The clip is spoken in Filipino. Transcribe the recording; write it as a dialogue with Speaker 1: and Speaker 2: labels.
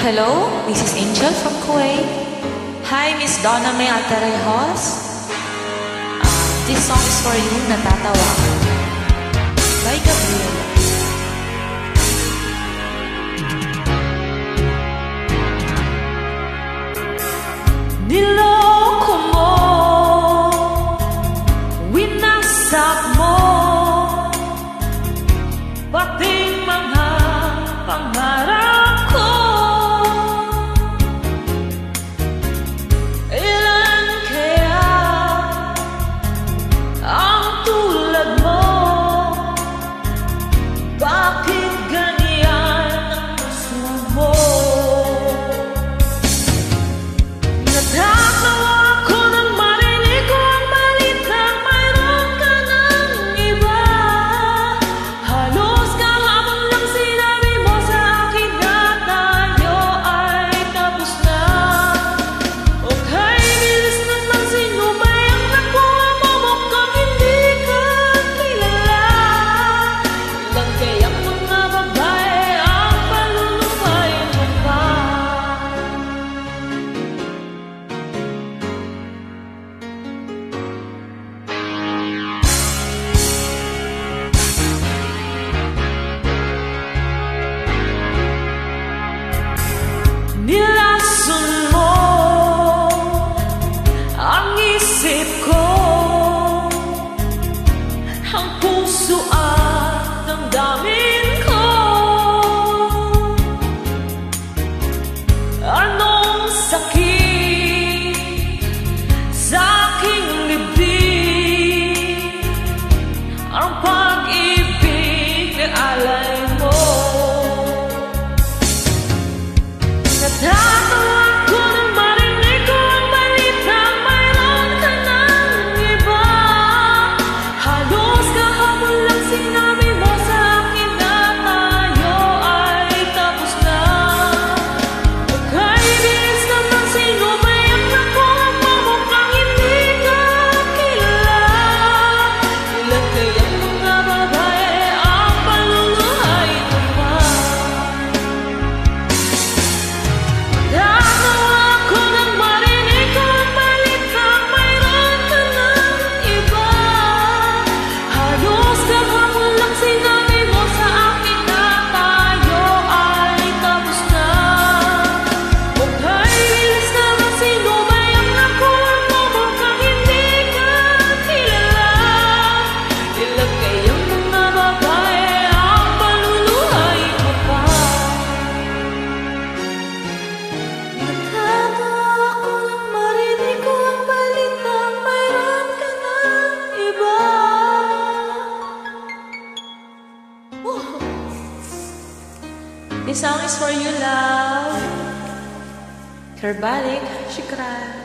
Speaker 1: Hello, this is Angel from Kuwait. Hi, Miss Donna May Altarejos. This song is for you, Natatawa by Gabriel. Niloko mo, winasak mo, pating mga pangarap ko. Ilan kaya ang tulad mo? Bakit ganyan ang puso mo? Natatawa ako nang marinig ko ang balitang mayroon ka ng iba. Halos kahapon lang sinabi mo sa akin na tayo ay tapos na. Okay, bilis naman, sino ba yung nakuha mo? Mukhang hindi ka kilala. Ilan kayang mga babae ang palulupain mo pa? Nilason mo ang isip ko, ang puso at damdamin ko. Anong sakit sa aking libing, ang pag-ibig na alay mo. Natatawa ako nang marinig ko ang balitang mayroon ka ng iba. Halos kahapon lang sinabi mo sa akin na tayo ay tapos na. Okay, bilis naman, sino ba yung nakuha mo? Mukhang hindi ka kilala. Ilan kayang mga babae ang paluluhain mo pa? Natatawa ako nang marinig ko ang balitang mayroon ka ng iba. Halos kahapon lang sinabi mo sa akin na tayo ay tapos na. Okay, bilis naman, sino ba yung nakuha mo? Mukhang hindi ka kilala. Ilan kayang mga babae ang paluluhain mo pa? Natatawa ako nang marinig ko ang balitang mayroon ka ng iba. This song is for you, love. Kerbalik, shukran.